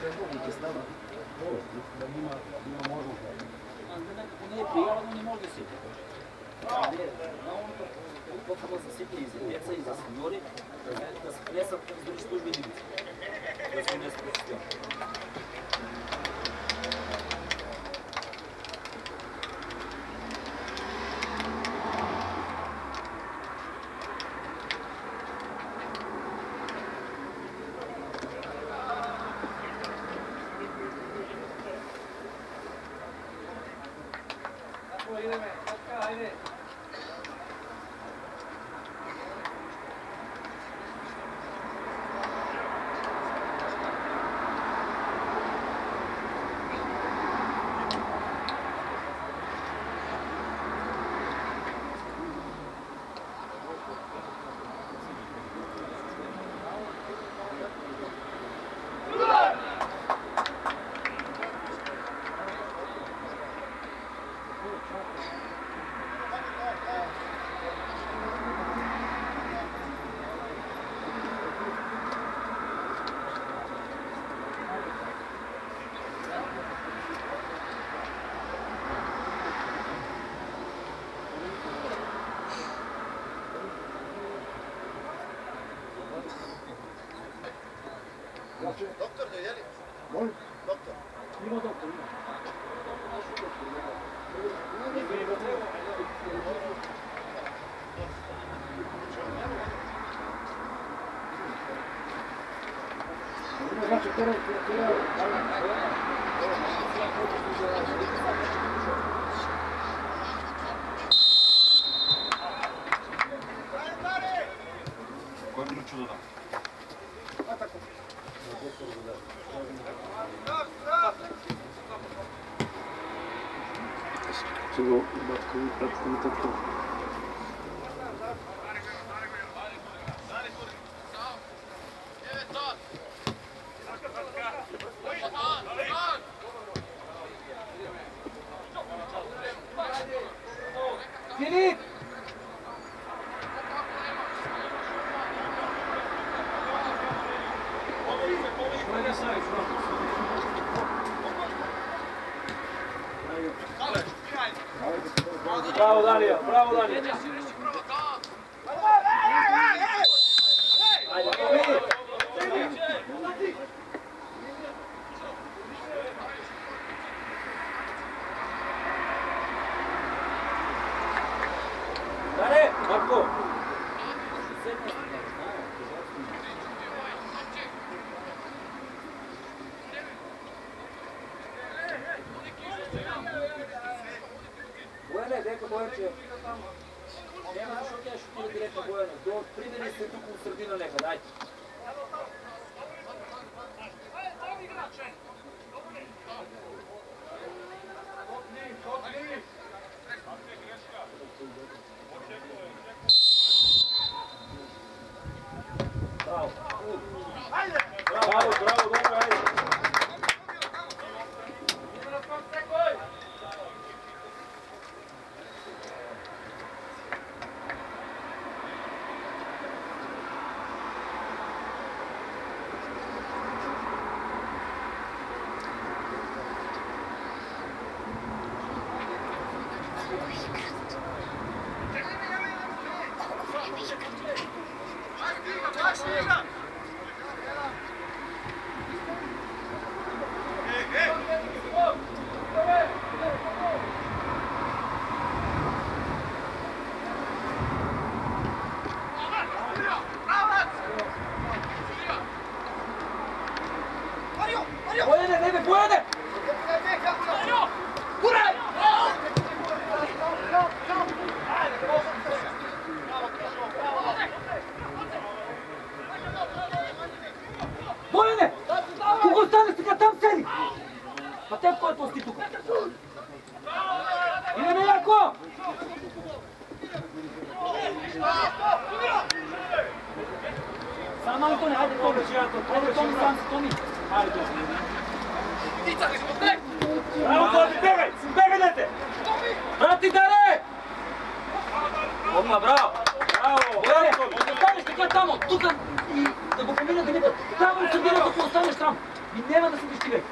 Da ima možnost. Ako nije prijavano, ne može da sjetiti. Na ono potrebno za sjetiti i za djeca i za seniori, da se presa izvrši službi jedinice. Da se unese profesionalno. Doktor da je li? Molim? Doktor. Ima doktor, ima. Znači, Koju minuću dodam? Čego Batkovi pratili tako? Filip! Bravo Danija, bravo Danija. Dare, Marko! Bojane, deko Bojanče. Nema još ok, šutira direktno Bojane. Primjeri se tu u sredinu nekad, ajde. Bravo. Bravo, bravo, dobro, ajde. Bojane, nebe, Bojane! Kuraj! Bojane! Kogo stane si kad tam sedi? Pa te ko je to sti tuka? Ideme jako! Samo Antone, hajde Tomi, hajde Tomi, sam si Tomi. Hajde Tomi. Bravo Tomi, begaj! Begaj dete! Vrati Dare! Odmah, bravo! Bravo! Bojane, ostaneš ti kad tamo, tuka i da go pominjate, tamo u sredinu dok ostaneš tamo. Mi nema da se dištivaju.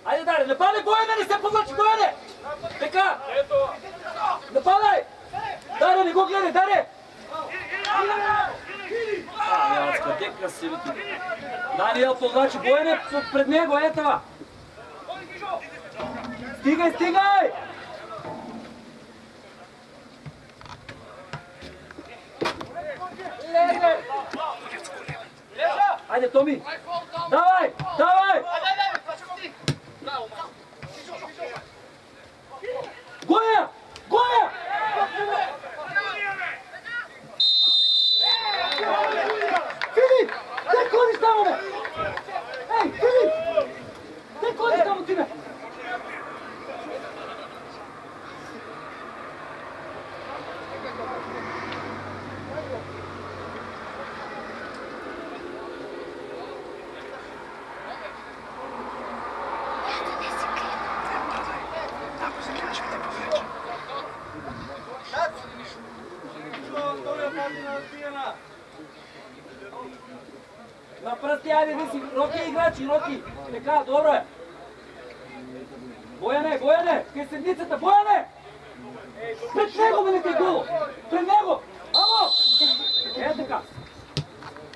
Ajde Dare, ne padaj Bojane, ne se povlači Bojane! Beka! Ne padaj! Dare, nego gledaj, Dare! Jacka, deka se vidi. Daniel povlači Bojane pred njego, etava! Stigaj, stigaj! Ajde Tomi! Davaj, davaj! Goja! Goja! Filip! Gdje kodiš tamo me? Ej, Filip! Gdje kodiš tamo ti me? Na prsti, ajde, visi, Roki igrači, Roki, Beka, dobro je. Bojane, Bojane, kaj sedmicata, Bojane! Pred nego me nekaj golo, pred nego, alo! Eto Beka.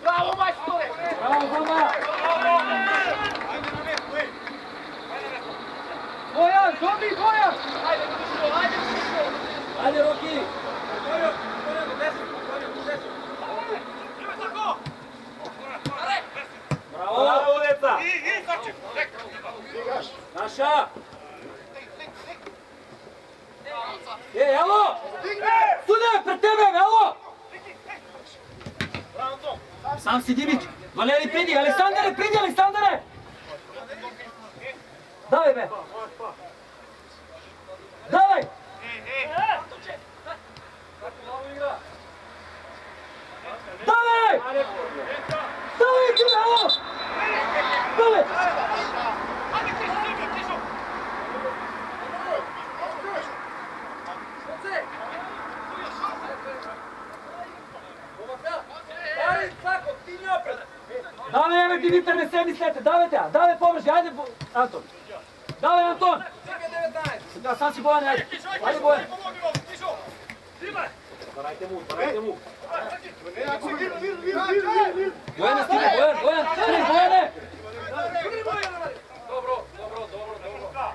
Bravo, majstore! Bravo, Zama! Bojan, Tomi, Bojan! Ajde, Dušo, ajde, Dušo! Ajde, Roki! Bravo! Bravo, deca! Naša! Ej, alo! Sude, pred tebe, alo! Sam si Dimić! Valeri, pridi! Aleksandare, pridi, Aleksandare! Давай, бе! Давай! Давай! Давай, ти, ало! Давай! Давай, evo Dimitar, ne se mislete, davajte, davaj pomoži, ajde Anton. Davaj Anton! Da, sam si Bojan, ajde. Ajde Bojan. Parajte mu, parajte mu. Bojane stigne, Bojan, Bojan, stigne, Bojane! Dobro, dobro, dobro, dobro.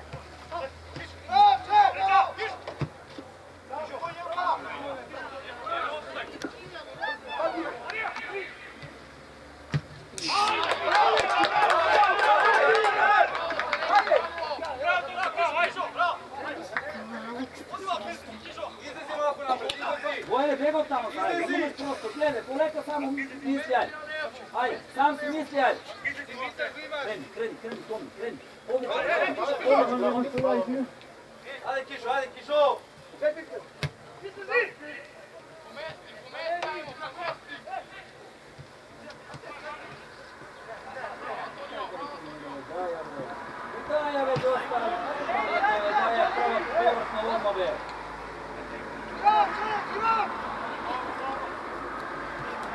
Bojane, bjegao tamo, ne gubeš prosto, gledaj, poleka samo misli, ajde. Ajde, sam si misli, ajde. Kreni, kreni, kreni, Tomi, kreni. Ajde, Kišo, ajde, Kišo! Daja, be, dosta. Daja, povratno odmah, be.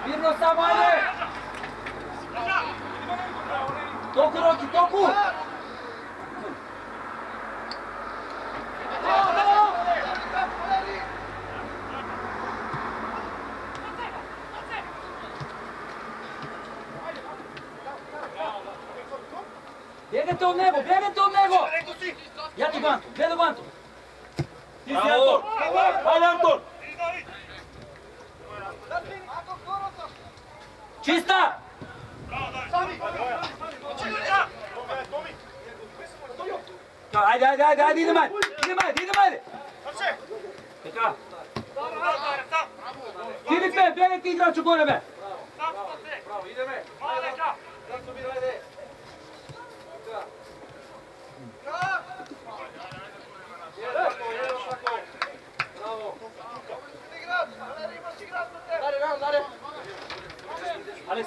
Mirno samo, ajde! Toku, Roki, toku! Bjegajte od nego, bjegajte od nego! Ja ti bantu, gledaj bantu! Ti si Anton! Ajde Anton! Čista! Ajde, ajde, ajde, ajde, idem ajde! Idem ajde, idem ajde! Така. Filipe, bjegaj ti igraču gore, be! Bravo, ideme! Ajde, dečka! Kako mi ajde! Bravo!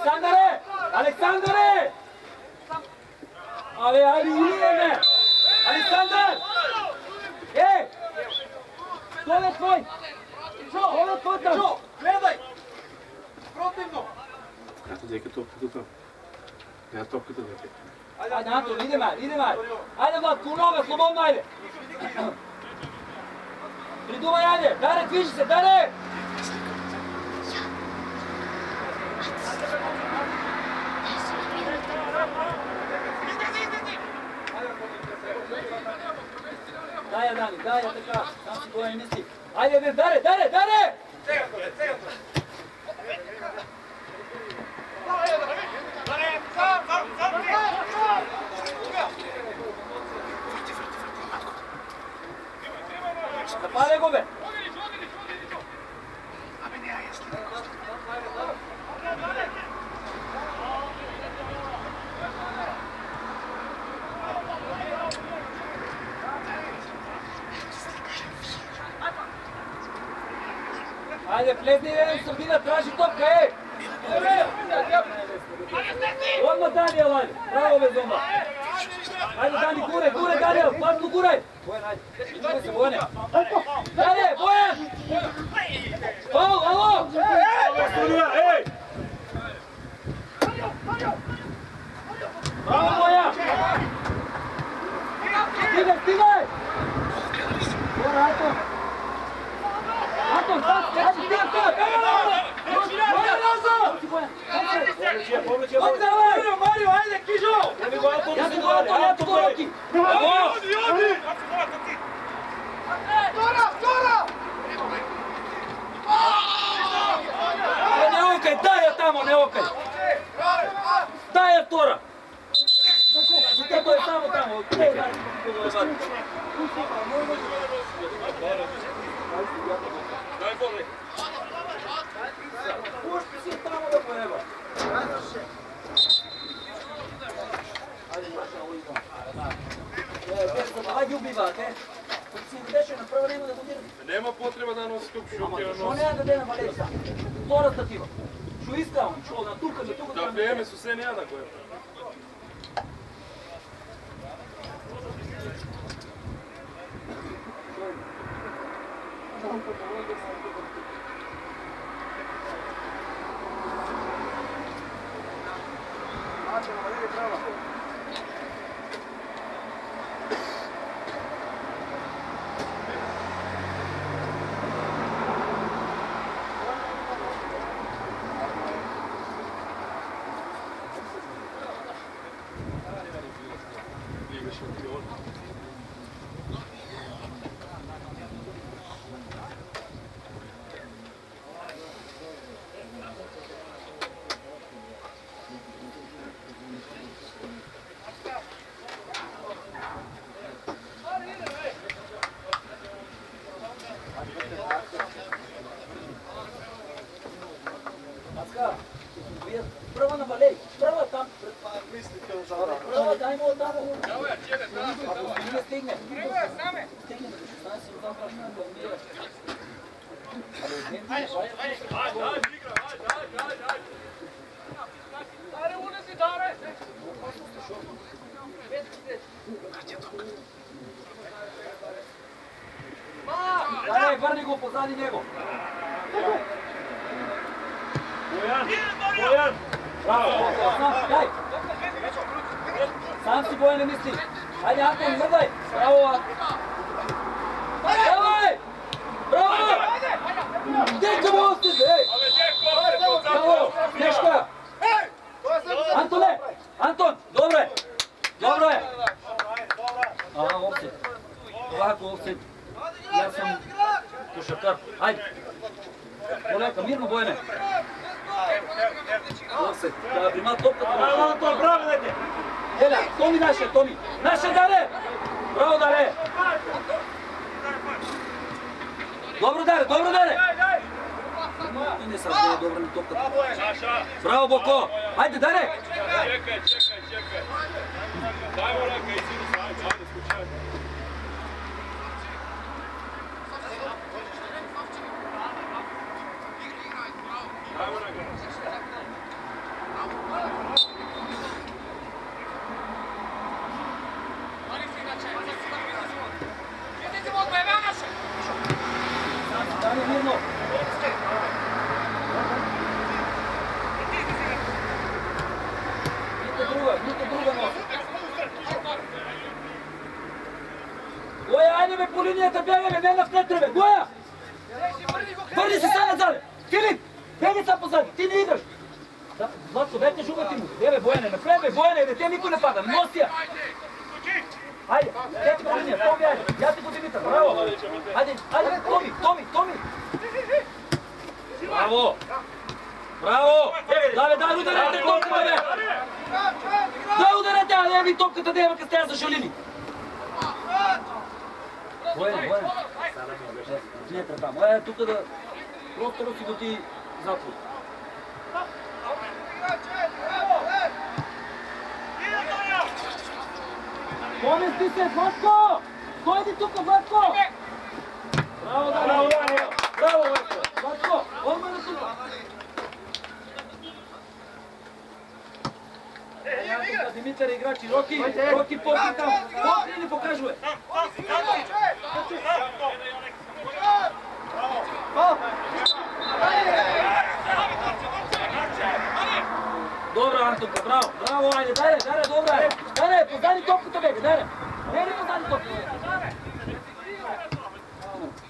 Aleksandare! Aleksandare! Ajde, Ilijene! Aleksandar! Ej! Stol je tvoj! Stol je tvoj tam! Gledaj! Protivno! Ето дека топката там. Не топката дека. Ajde, Anton, idem. Ajde, Vlad, kunove, slobodno, ajde! Pridumaj, ajde! Dare, kviži se, Dare! Daj, Dani, daj, така, там си го мисли. Ajde, Dare! Napale go, be! Ajde, plezni jedan Srbina, traži topka, ej! Odmah Daniel, ajde, bravo Vezomba! Ajde Dani, gure Daniel, platnu guraj! Bojan, ajde, čuvaj se Bojane! Dane, Bojan! Faul, alo! Ej! Bravo Bojan! Stigaj! Bojan, Anton! Anton, ajde, stigaj! Bojan, razom! Mario, ajde, Kižo! Ja sam go Anton Roki! Odi! Tora! Ne okaj, daj je tamo, ne okaj! Daj je Tora! To je samo tamo, Pušti si tamo da pojeba. Ajde ubivate. Si gdеше направо няма да година. Nema potreba da nosi tup šutira Що nosi. няма да де на валеца? Втора статива. Що искам? Що на тука, на тука. Da pijeme su sve nijada koje. Права на валей, права там. Права, дай му отдамо. Не стигне. Стигне до 16 и там прашна да умира. Ajde, unesi, Dare! Daj, vrni go pozadi njego. Bojan! Bravo! Daj. Sam si Bojan ne misli. Ajde Anton, mrdaj. Bravo. Давай! Bravo! Dečko me ostide, ej! Bravo, Dečka! Antone! Anton, dobro je! Dobro je! A, offset. Ovako offset. Ja sam košarkar. Ajde! Poleka, mirno Bojane. Offset. Da prima topka. Bravo, Anton, bravo, dete! Елja, Tomi naše, Tomi! Naše Dare! Bravo Dare! Dobro Dare, dobro Dare! Ne sad je dobro ni topka. Bravo Boko! Ajde Dare! Čekaj. Dajmo raka i sinu sajca, ajde skučaj. Dajmo raka. Stani mirno. Niko druga nosi. Goja, ajde me po linijata, bjegaj me, ne na fletreve, Goja! Vrni se sad nazad! Filip, bjegaj sad pozad, ti ne igraš! Zlatko, daj te žugati mu, jeve Bojane, na prebe Bojane, da te niko ne pada, nosi ja! Ajde, deti po linija, Tomi, ajde, ja ti budi Dimitar, bravo! Ajde, Tomi! Bravo! Bravo! Daj, udarate topkата, bе! Дай ударете, а не ви топката да има къде сте за шалини! Бояне! Не така, моя е тук да просто да си го ти затвор. Помести се, Владко! Дойди тук, Владко! Браво, Дани! Браво, Владко! Отмъна тук! Димитър играчи, Роки попри там, попри ни покажуе. Добра, Антонка, браво, айде, дай, добра, дай, познани топката, бега, дай, не ли познани топката?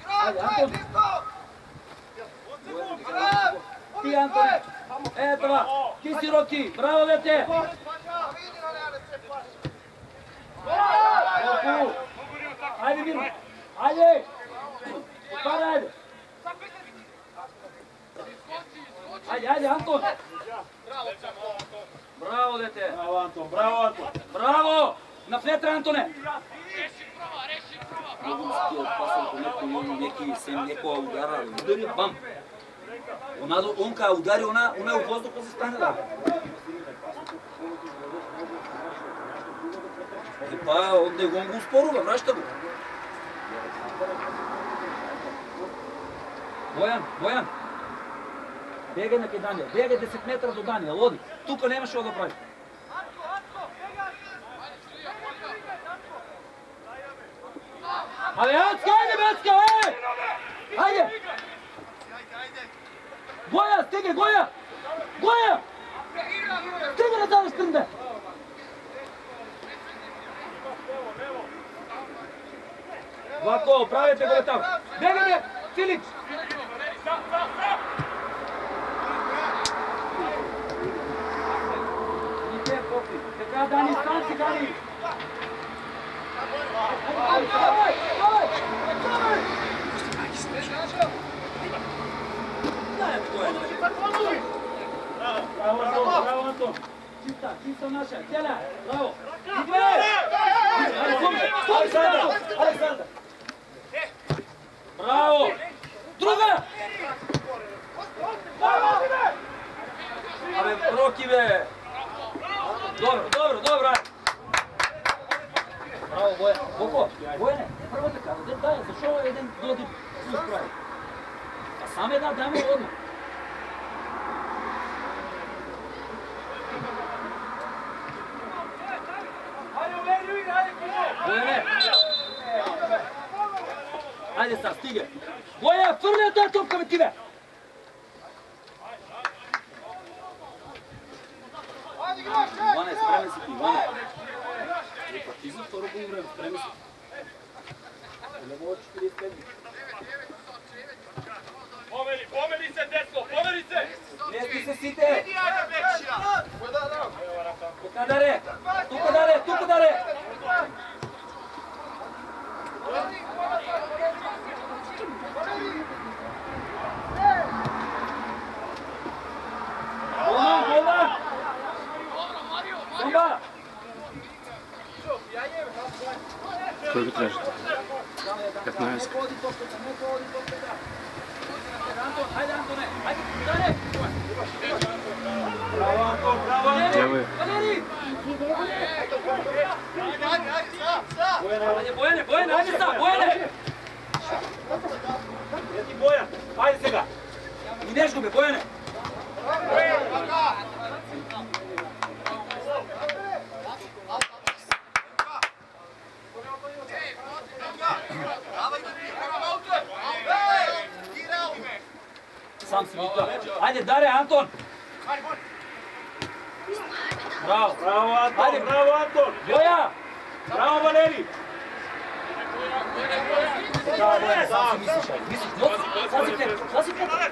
Айде, Антон. Ти, Антон, това, ти си Роки, браво, дете. Ajde, Miro! Ajde! Para, ajde! Ajde, Anton! Bravo, dete! Bravo, Anton! Bravo! Na fletra, Antone! Некоя удара, удари, бам! Он кога удари, она е у въздуха се стане, да. Па, онде го успорува, враща го. Боян! Бегай на Дания, бегай 10 метра до Дания, лоди. Тука нямаш какво да прави. Абе, Ацка, Айде! Гоя, стига, Гоя! Стига на тази штринда! Вако, правите го там! Бегаме! Филип! Не те попри! Така, Дани, стан си, Дани! Давай! Браво, Антон! Чиста наша! Теля! Браво! Александър! Браво! Друга! Абе, Роки, бе! Добро! Браво, Боя! Боко! Бояне! Първа така, дай, защо един доди плюс прави? А сам една дама одно. Бояне! Ajde sad, stige! Boja, фърля тази топка, бе, ти, бе! Иване, спреме си ти, Иване! Па ти за второ по време, спреме си. Не мога 45 дни. Помери се, десно, помери се! Мести се сите! Тука даре! Тука даре! Голман! Сомба! Кой го трябваше? 15. Хайде, Антоне! Хайде, ударе! Браво, Антон, браво! Валери! Бояне, айде са, Бояне! Ети Боян, айде сега! Идеш го, бе, Бояне! Sam si Vito. Ajde, Dare, Anton. Bravo. Bravo Anton, Ajde. bravo Anton. Joja. Bravo Valeri. Da, Bojane, sam si misliš, ajde. Misliš, noci. Pazi Petra, pazi Petra.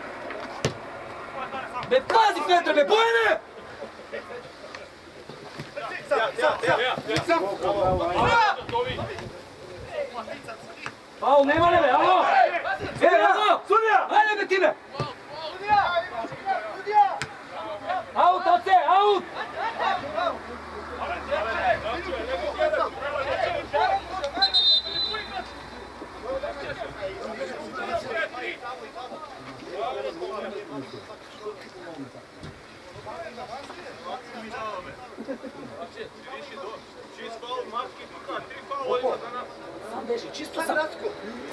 Be, pazi Petra, be, Bojane! Paul, nema nebe, alo! Alo! Sudija! Ajde be time! Aut, oce, aut! Sam beži, čisto sam.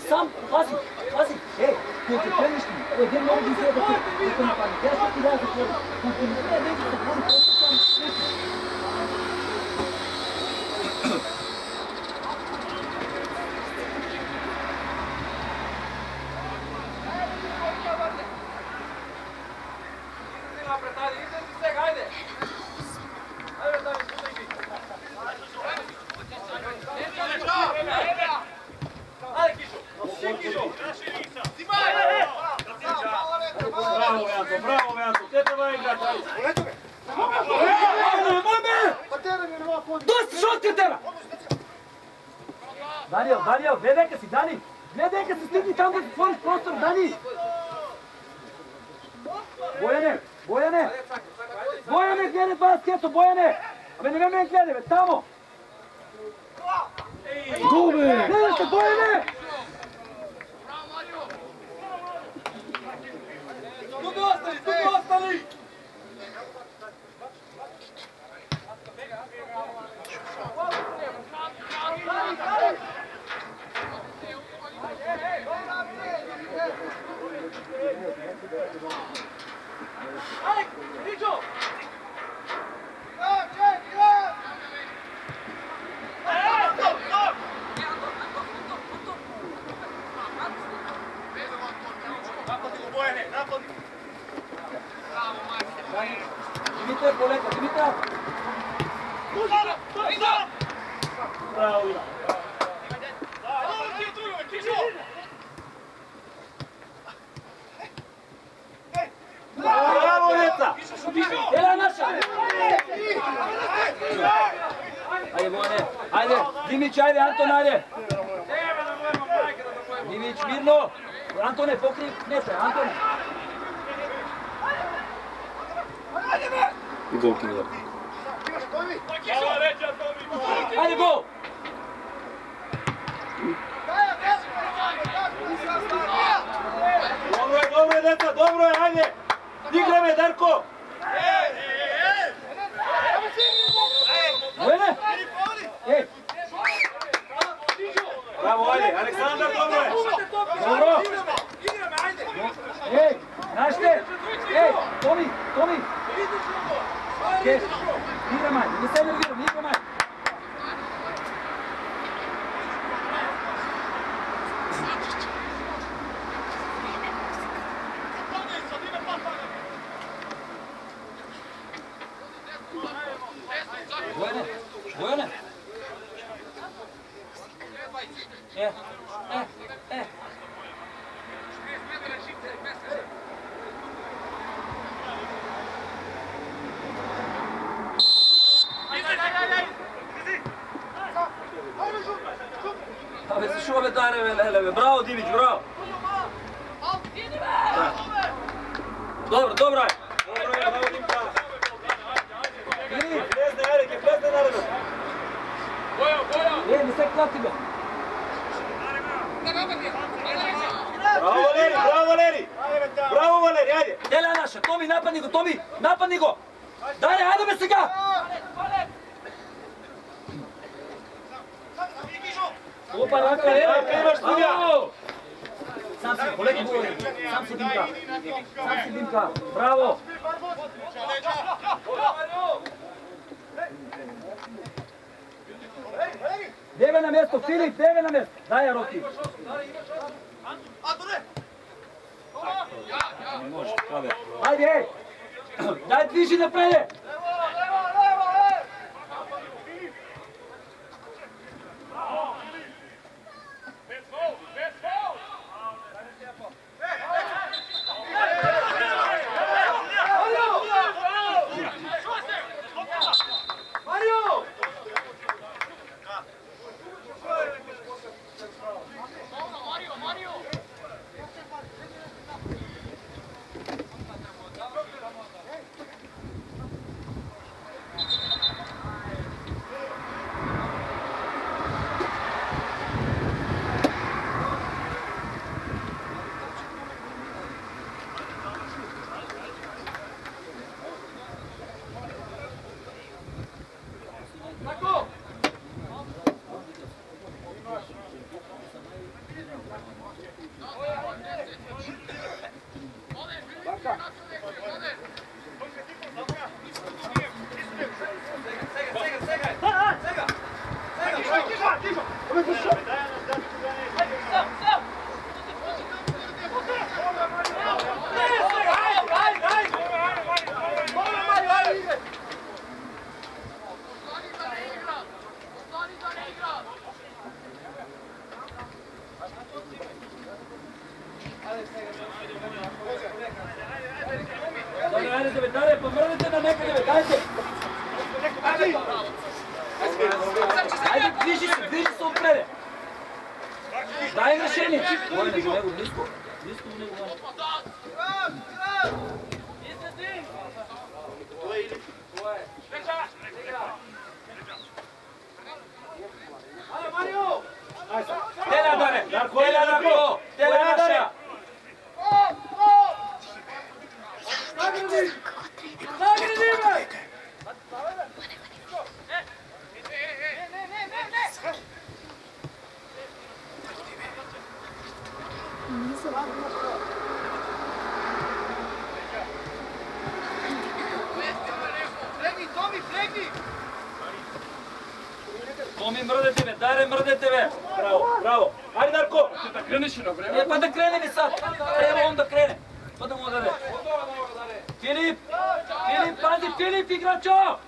Sam, pazi, pazi. Ej, koji te preniš ti, gdje mogu bi sve da te ne pani. Ja što ti dajem za tvoju. Koji ti ne neće se tvori, postavljam nešto. Bravo Anton, te treba igrati. Dosta šutke od tebe! Daniel, dve deke si, Dani! Dve deke si, stigni tamo da stvoriš prostor, Dani! Bojane, glede basketu, Bojane! Ave ne men glede, već tamo! Gube! Gledaš se, Bojane! Tu ostali! Ajde, Riđo! Dimitar, poleta, Dimitar! Bravo Ivan. Bravo djeca! Jela naša! Ajde, Bojane, ajde! Dimić, ajde, Anton, ajde! Dimić, mirno! Antone, pokri neče, Antone! Gol Kingler. Ajde, gol! Dobro je djeca, dobro je, ajde! Igra me, Darko! Bojane! Ej! Bravo, ajde, Aleksandar, dobro je! Dobro! Ej, znaš te? Ej, Tomi! Keš, igra maj, ne se nerviram, igra maj! Bojane! Ave se šove dareve, leleve, bravo Dimić, bravo! Dobro, dobro je! Dobro je, bravo Dimka! Vidi! Plesne naredno! Ne se klati be! Bravo Valeri! Bravo Valeri, ajde! Jela naša, Tomi, napadni go! Dalje, ajde be se ga! Opa, raka, imaš sudija! Sam si, kolegi govori, sam si Dimka, bravo! Bjegaj na mjesto, Filip, bjegaj na mjesto. Daj, Roki. Ne može, pravi. Ajde, ej. Daj, diži napred. Dale, pomrdite na nekada, dajte! Ajde, diži se odprede! Daj rešenje! Vojne za nego, nisko u nego. Tela, Dane! Tela, Darko! Tela, naša! Tomi, mrdete me, Dare, mrdete me! Bravo, bravo. Ajde, Darko! Da kreneš na vreme. Pa da krene mi sad! Evo on da krene! Pa da mu odade! Filip! Filip, pazi, Filip, igračo!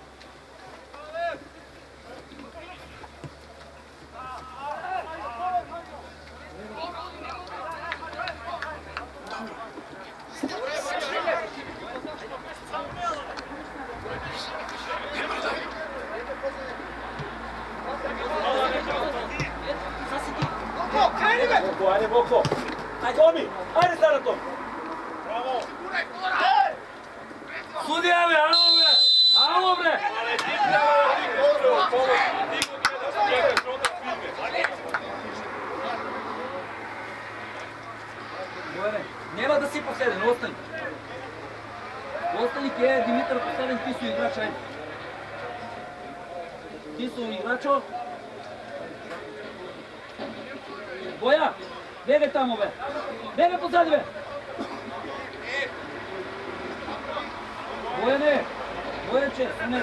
Boko, ajde, Boko! Tomi, ajde sada, Tomi! Sudija me, alo bre! Alo bre! Bojane, nema da si posleden, ostani. Ostani ti je Dimitar posleden, ti su igrač, ajde. Ti su igračo. Boja, bjegaj tamo be. Bjegaj pozadi be. Bojane, Bojanče, ne.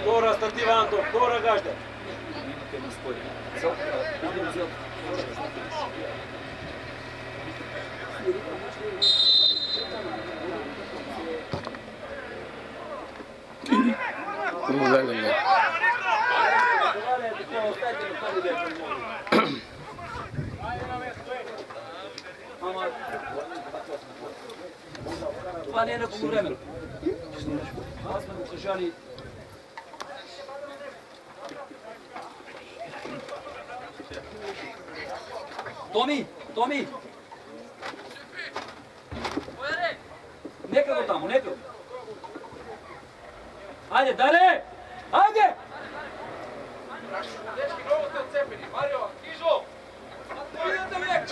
Dobra, stativa Anton, dobra gažda. Това не е на полувременно. Аз сме го съжали. Томи! Томи! Нека го тамо, нека го. Ajde, Dare! Ajde! Dečki, mnogo ste odcepeni. Mario, Kižo! Idete lijek!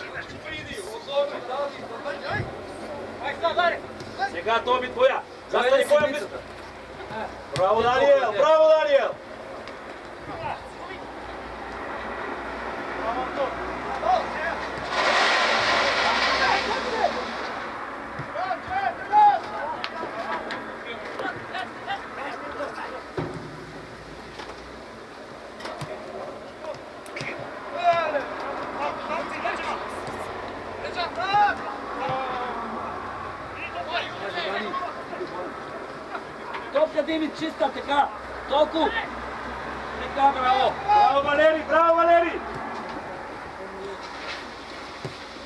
Pridi, odloži, dali, aj sad, Dare! Сега, Томи, твоя! Застани која близо! Браво, Даниел! Браво, Даниел! Димит, чиста, така. Толкова. Така, браво. Браво, Валери, браво, Валери!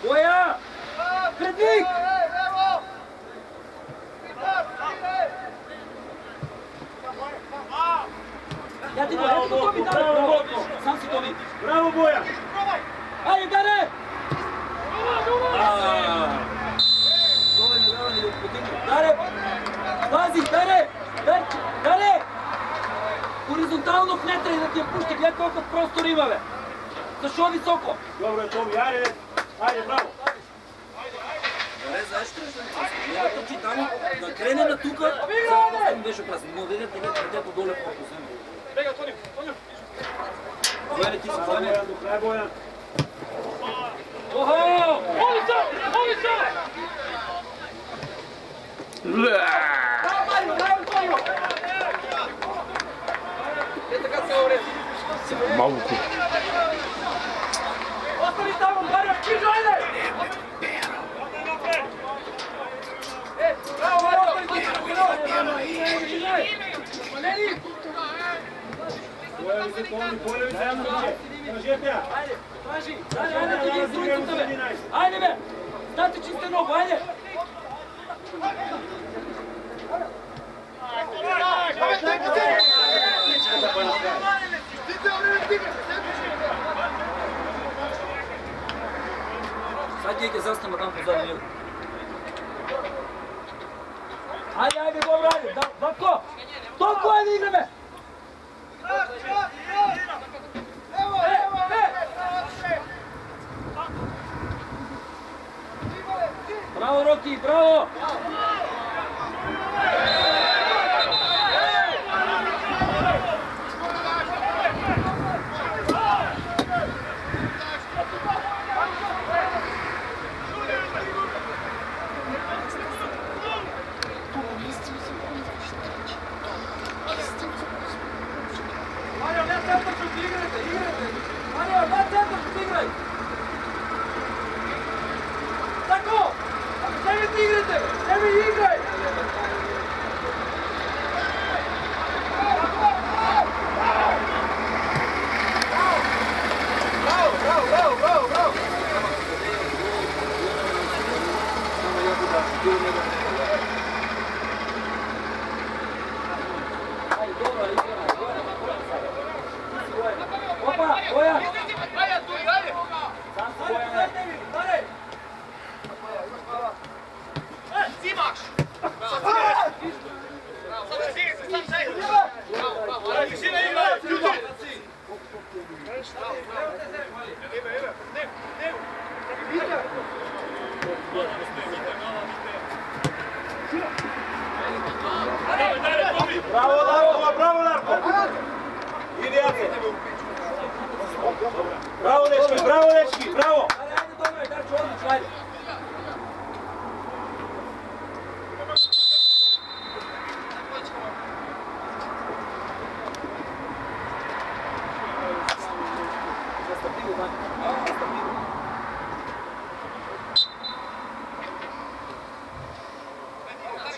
Боя! Предвик! Я ти го, ето го Томи, даде! Браво, сам си Томи! Браво, Боя! Айде, даде! Той не дава ни да потегне. Даде! Пази, даде! Даде! Хоризонтално в метра и да ти я пущи, гледай колко простор има, бе! Защо високо? Dobro je, Tomi, ajde, bravo! Добре, знаеш ли нещо? Я точи там, да крене на тука, само ми беше опасно. Но видите, детето доле по-посем. Бега, Тони, Тони! Бояне, ти си това не. До края, Боян! Охо! Моли се! Моли се! Браво, Марио! Браво, Марио! Е така се уред. Малко. Остани там, Марио, Кижо, айде! Е, браво, Марио! Малени! Боя ви се, Томи, боя ви се, кажете я! Айде, пажи! Айде, ти ги изруцата, бе! Айде, бе! Стате чисте много, айде! Sad je zastavimo tam pozadnje njegu. Ajde, ajde, dobro, ajde, Vako! Toliko, ajde, igra me! Bravo, Roki, bravo! Марио, не център, ще играйте, играйте! Марио, не център, ще играй! Тако! Ако не ви играте, не ви играй! Опа, Боя! Айде, туй, айде! Сам си Боя, не! Даде! Взимаш! Браво, Дарко, браво, Дарко! Иди, Яко! Браво, дечки, браво, дечки, браво! Ajde, dobro je, Darčo, odlično, ajde!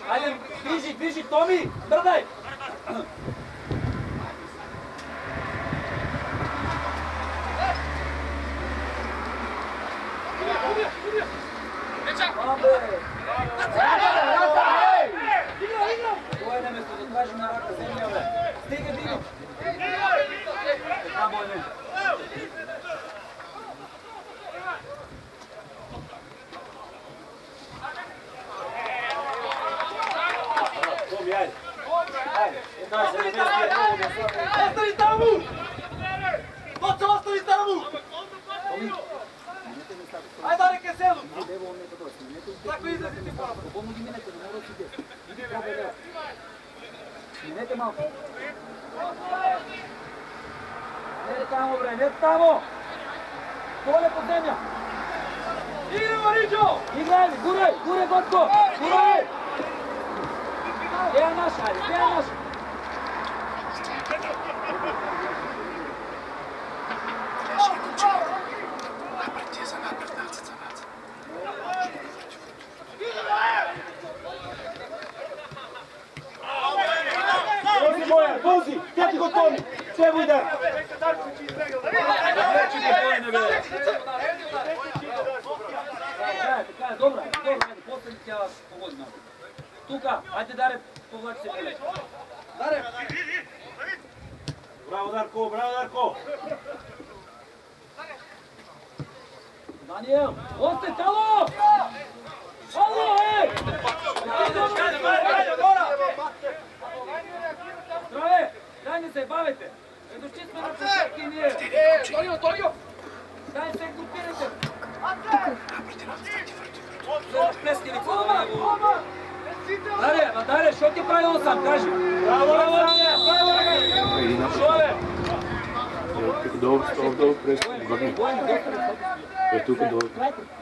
Ajde, diži, Tomi, brdaj! Boja ne mesto da traži na raka zemlja, bre. Stiga, Dino. Така, Boja. Tomi, ajde! Остани таму! Тоца, остани таму! Ajde, Dare, ke седу! Tako izlazi ti pora. Сменете малко. Не тамо, бре, не тамо! Доле по земя! Игра, Мариджо! Играй, гурай, Готко! Гурай! Те е наша, айде, те е наша! Dobro, ajde, posljednji tja pogodim. Тука, ajde Даре, повлачи се поле. Даре! Браво, Дарко, браво, Дарко! Даниел, осте, тало! Ало, Здраве, дай не се бавите. Дошли сме на посетки ние. Торио! Дай се групирайте. Плески ли Даре, що ти правило сам, кажи? Браво, Даре! Шове! Тук долу през върни. Тук долу.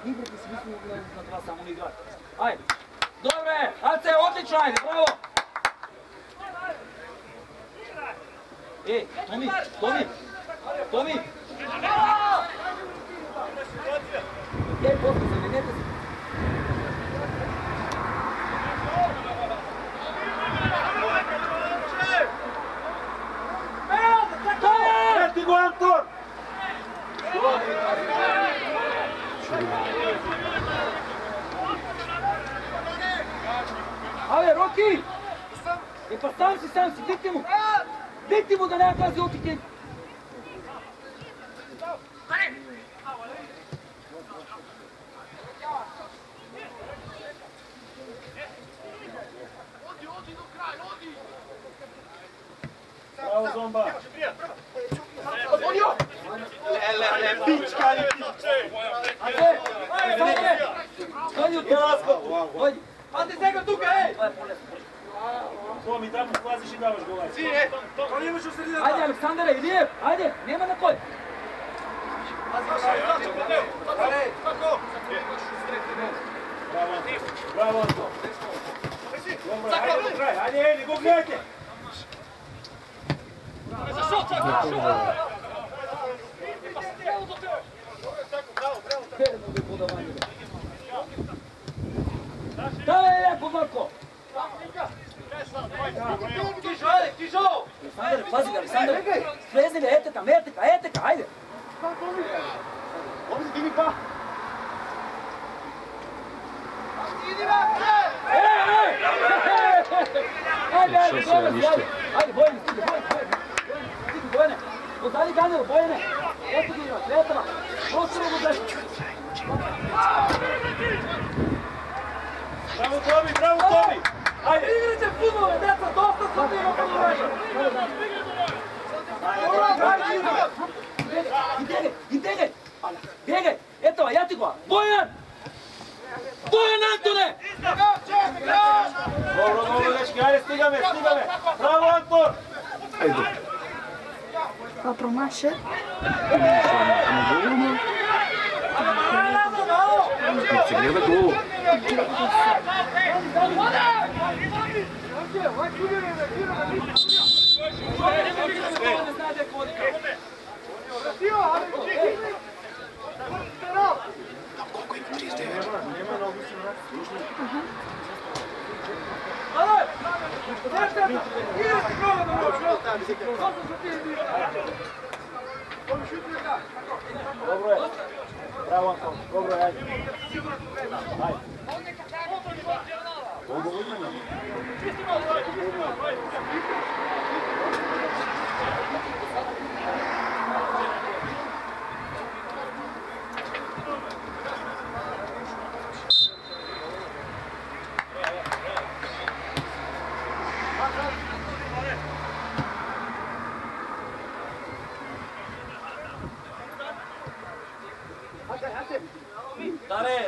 Играте си мислимо на това само не играте. Айде. Добре, Аце, отлично, айде, браво! Томи! После, заменете си. Ети го, Антон! Абе, Роки! Па сам си, дикте му! Дикте му да няма тази отики! Браво, Зомба! Ante сега тук, ей! Томи, там му слазиш и даваш гола. Той имаш в средината. Айде, Александър Илиев! Айде, няма на кой! Браво, Антон! Добре, айде до край, айде, не го гледайте! Давай, яко, Марко! Тижо! Александър, пази го, Александър! Влезе ли, ете там, айде! Айде, Бояне, стига, Бояне! Позади Ганел, Бояне! Ето ги има, третава! Просто го дай! Браво, Томи! Айде! Играйте футбол, деца, доста са има половина! Бегай! Ето, я ти го! Боян, Антоне! Добро, дечки, айде, стигаме! Браво, Антон! Това промаше. Не се гледа долу. Dobro je. Bravo, Anton. Dobro je, ajde. Ajde.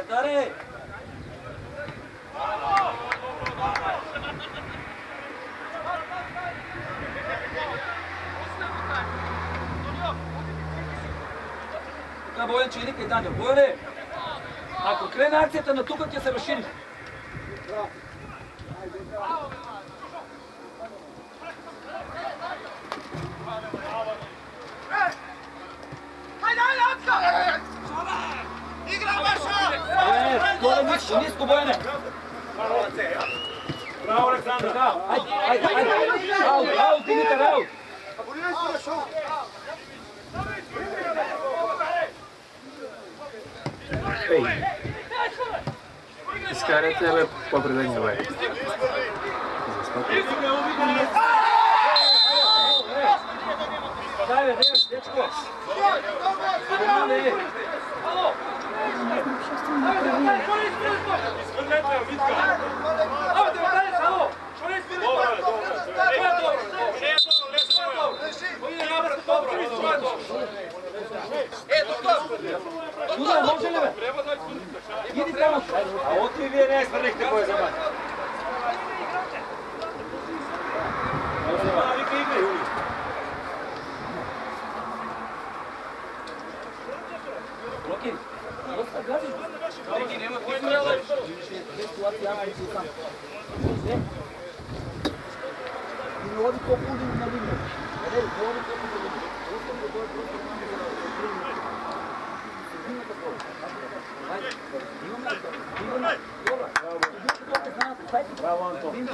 Даре! Така, Боян, че иди кай Данил. Бояне, ако крене акцията на тука, ќе се разшири. Ниско, Бояне! Браво, Александър! Айде! Раут, идите, Раут! изкарайте, бе, по-предания бе. Дай, бе, дечко! Туда, може ли бе? Иди там! А от и вие не свърнихте кой за мен. Вика игра, Юли. Окей. Доста гази. Леки, нема кой да лъж. Без това ти яма и си сам. И не води по-пулди на линия. Не води по-пулди на линия. Просто да дойде просто на линия. Браво, Антон.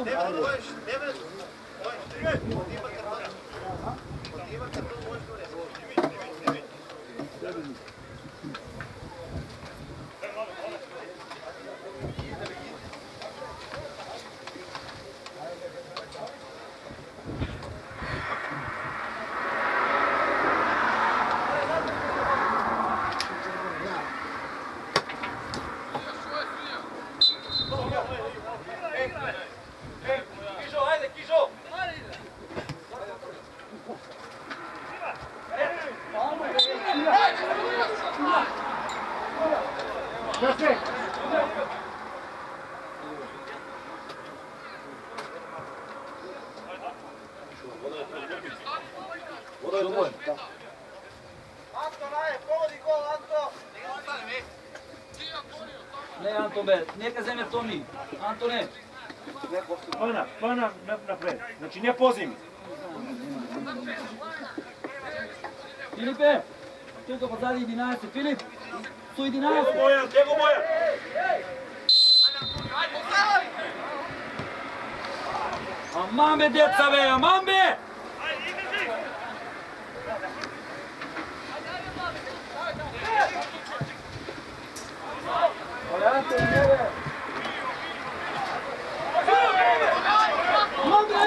Не, Антон бе, нека вземе Томи. Антоне. Пана напред. Значи не позими. Филипе, тук позади 11. Филип, 111. Tego boja. Аман бе, деца бе, аман бе!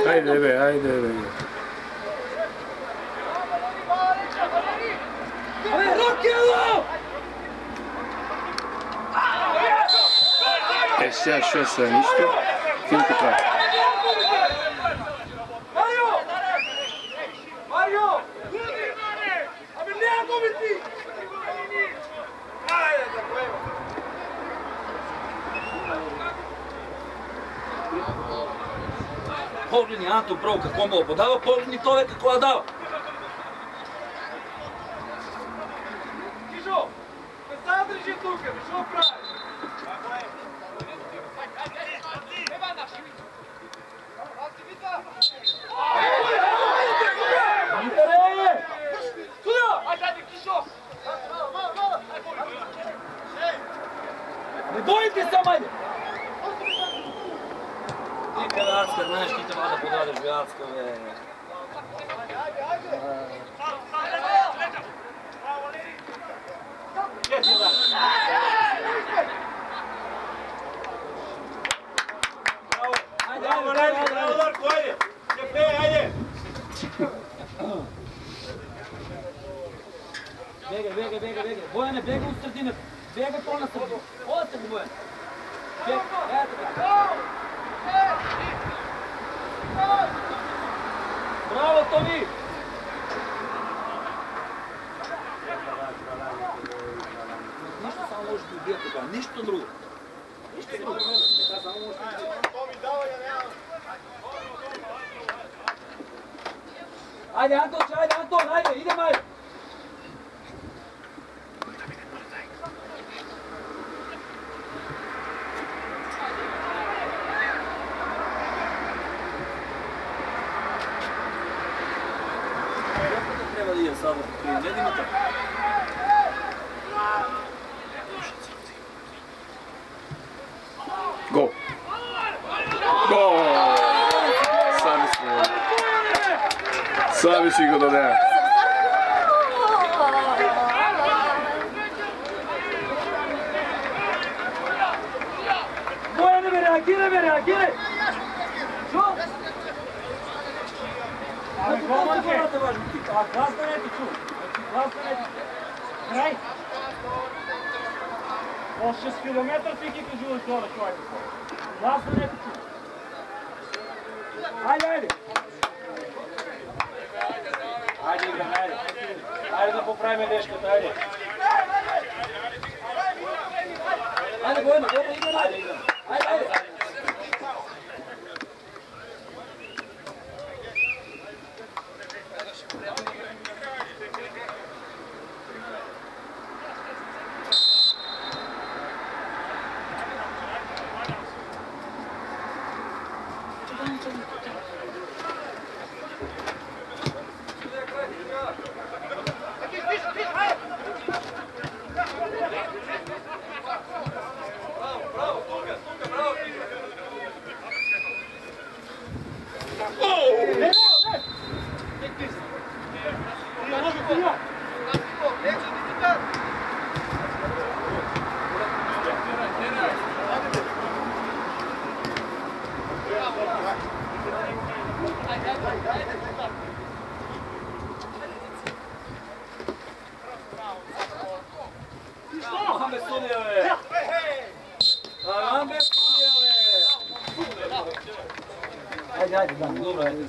Ajde be, ajde be. Абе, Рокело! Е, сега ще са нищо. Филко това. Марио! Абе, няма губити! Айде, да поема! Погледни Антон право какво му подава, погледни той какво да дава. Кижо! Не са държи тук, защо правиш? Не дойте сам, айде! Ти Белацка, знаеш, ти трябва да подадеш Белацка, бе. Браво, Леви, браво, Дарко, айде. Шефе, айде. Бегай. Бояне, бегай от средината. Бегай по-на средината. Още го, Бояне. Бегай, така. Браво, Томи! Нищо само може да убие така, нищо друго. Нищо друго. Така само може да убие. Айде, Антон, айде, идем, айде! Трябва да я сада, не Димитър. Гол! Гол! Сами си го даде. reagiraj me, reagiraj! Što? Ali komandke, a glasno ne ti ču. Glasno ne ti ču. Kraj. Po 6 kilometra ti ki želiš dole čovjeka. Glasno ne ti ču. Ajde, ajde. Ajde, Ivan, ajde. Ajde da popravime deškota, ajde. Ajde, Bojno, dobro, Ivan, ajde. Ajde, ajde. Bravo, Tuka, bravo, Mohamed Sunijeve! Mohamed Sunijeve! Ajde, ajde, dobro, ajde.